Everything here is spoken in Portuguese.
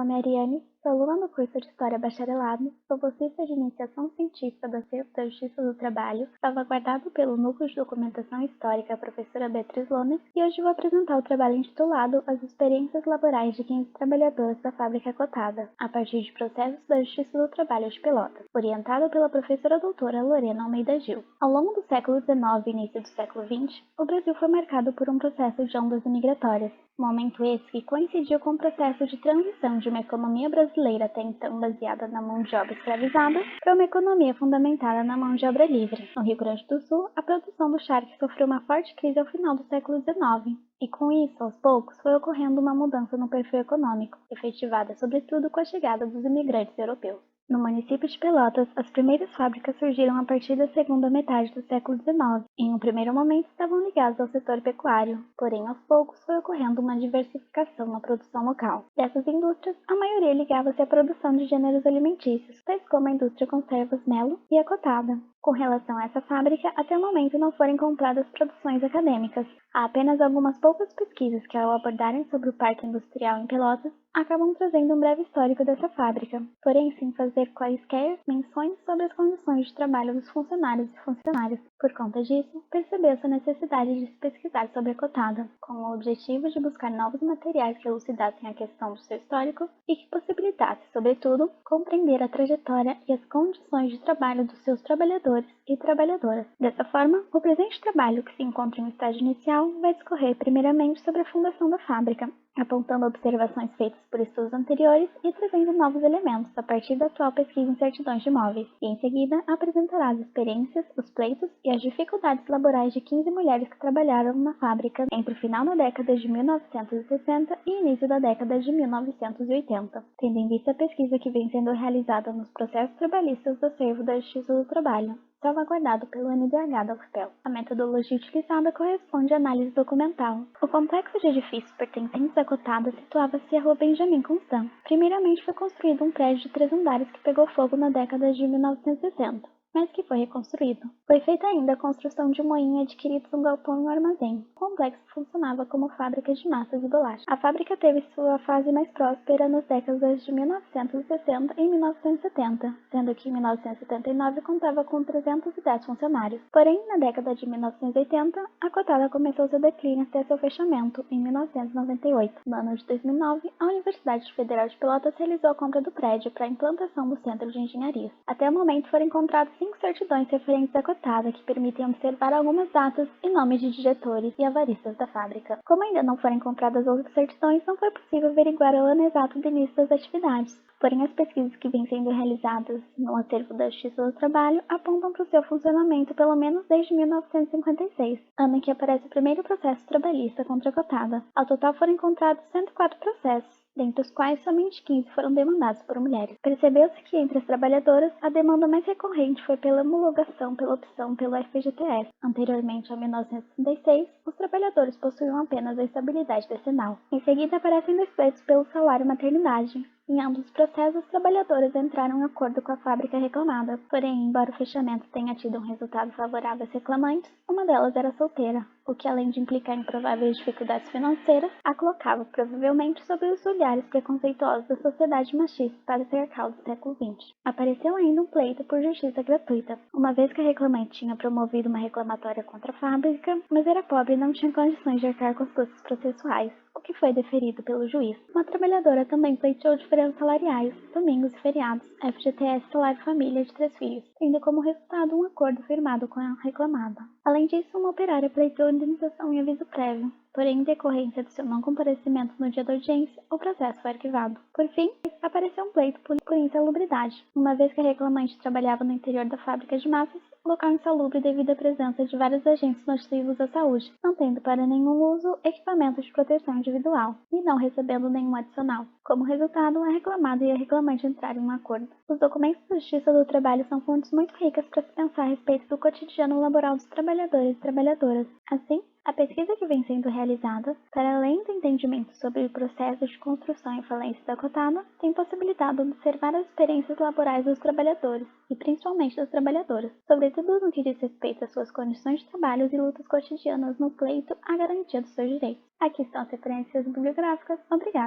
nome é Ariane, sou aluna do curso de História Bacharelado, sou bolsista de Iniciação Científica do Acervo da Justiça do Trabalho, salvaguardado pelo Núcleo de Documentação Histórica professora Beatriz Loner, e hoje vou apresentar o trabalho intitulado As Experiências Laborais de 15 Trabalhadoras da Fábrica Cotada, a partir de processos da Justiça do Trabalho de Pelotas, orientado pela professora doutora Lorena Almeida Gil. Ao longo do século XIX e início do século XX, o Brasil foi marcado por um processo de ondas imigratórias, momento esse que coincidiu com o processo de transição de uma economia brasileira até então baseada na mão de obra escravizada para uma economia fundamentada na mão de obra livre. No Rio Grande do Sul, a produção do charque sofreu uma forte crise ao final do século XIX, e com isso, aos poucos, foi ocorrendo uma mudança no perfil econômico, efetivada sobretudo com a chegada dos imigrantes europeus. No município de Pelotas, as primeiras fábricas surgiram a partir da segunda metade do século XIX. Em um primeiro momento estavam ligadas ao setor pecuário, porém aos poucos foi ocorrendo uma diversificação na produção local. Dessas indústrias, a maioria ligava-se à produção de gêneros alimentícios, tais como a indústria Conservas Melo e a Cotada. Com relação a essa fábrica, até o momento não foram encontradas produções acadêmicas. Há apenas algumas poucas pesquisas que, ao abordarem sobre o parque industrial em Pelotas, acabam trazendo um breve histórico dessa fábrica, porém sem fazer quaisquer menções sobre as condições de trabalho dos funcionários e funcionárias. Por conta disso, percebeu-se a necessidade de se pesquisar sobre a Cotada, com o objetivo de buscar novos materiais que elucidassem a questão do seu histórico e que possibilitasse, sobretudo, compreender a trajetória e as condições de trabalho dos seus trabalhadores e trabalhadoras. Dessa forma, o presente trabalho, que se encontra em estágio inicial, vai discorrer primeiramente sobre a fundação da fábrica, apontando observações feitas por estudos anteriores e trazendo novos elementos a partir da atual pesquisa em certidões de imóveis, e em seguida apresentará as experiências, os pleitos e as dificuldades laborais de 15 mulheres que trabalharam na fábrica entre o final da década de 1960 e início da década de 1980, tendo em vista a pesquisa que vem sendo realizada nos processos trabalhistas do Acervo da Justiça do Trabalho, salvaguardado pelo NDH da UFPEL. A metodologia utilizada corresponde à análise documental. O complexo de edifícios pertencentes à Cotada situava-se à Rua Benjamin Constant. Primeiramente foi construído um prédio de 3 andares que pegou fogo na década de 1960. Mas que foi reconstruído. Foi feita ainda a construção de um moinho adquirido um galpão e um armazém. O complexo funcionava como fábrica de massas e bolachas. A fábrica teve sua fase mais próspera nas décadas de 1960 e 1970, sendo que em 1979 contava com 310 funcionários. Porém, na década de 1980, a Cotada começou seu declínio até seu fechamento em 1998. No ano de 2009, a Universidade Federal de Pelotas realizou a compra do prédio para a implantação do Centro de Engenharia. Até o momento foram encontrados 5 certidões referentes à Cotada que permitem observar algumas datas e nomes de diretores e avaristas da fábrica. Como ainda não foram encontradas outras certidões, não foi possível averiguar o ano exato do início das atividades. Porém, as pesquisas que vêm sendo realizadas no Acervo da Justiça do Trabalho apontam para o seu funcionamento pelo menos desde 1956, ano em que aparece o primeiro processo trabalhista contra a Cotada. Ao total foram encontrados 104 processos, dentre os quais somente 15 foram demandados por mulheres. Percebeu-se que entre as trabalhadoras, a demanda mais recorrente foi pela homologação pela opção pelo FGTS. Anteriormente a 1966, os trabalhadores possuíam apenas a estabilidade decenal. Em seguida aparecem dois pleitos pelo salário e maternidade. Em ambos os processos, as trabalhadoras entraram em acordo com a fábrica reclamada. Porém, embora o fechamento tenha tido um resultado favorável às reclamantes, uma delas era solteira, o que, além de implicar em prováveis dificuldades financeiras, a colocava provavelmente sob os olhares preconceituosos da sociedade machista patriarcal do século XX. Apareceu ainda um pleito por justiça gratuita, uma vez que a reclamante tinha promovido uma reclamatória contra a fábrica, mas era pobre e não tinha condições de arcar com os custos processuais, o que foi deferido pelo juiz. Uma trabalhadora também pleiteou diferenças salariais, domingos e feriados, FGTS Salário Família de 3 filhos, tendo como resultado um acordo firmado com a reclamada. Além disso, uma operária pleiteou indenização em aviso prévio. Porém, em decorrência do seu não comparecimento no dia da audiência, o processo foi arquivado. Por fim, apareceu um pleito por insalubridade, uma vez que a reclamante trabalhava no interior da fábrica de massas, local insalubre devido à presença de vários agentes nocivos à saúde, não tendo para nenhum uso equipamentos de proteção individual e não recebendo nenhum adicional. Como resultado, a reclamada e a reclamante entraram em um acordo. Os documentos da Justiça do Trabalho são fontes muito ricas para se pensar a respeito do cotidiano laboral dos trabalhadores e trabalhadoras. Assim, a pesquisa que vem sendo realizada, para além do entendimento sobre o processo de construção e falência da Cotada, tem possibilitado observar as experiências laborais dos trabalhadores, e principalmente das trabalhadoras, sobretudo no que diz respeito às suas condições de trabalho e lutas cotidianas no pleito à garantia dos seus direitos. Aqui estão as referências bibliográficas. Obrigada!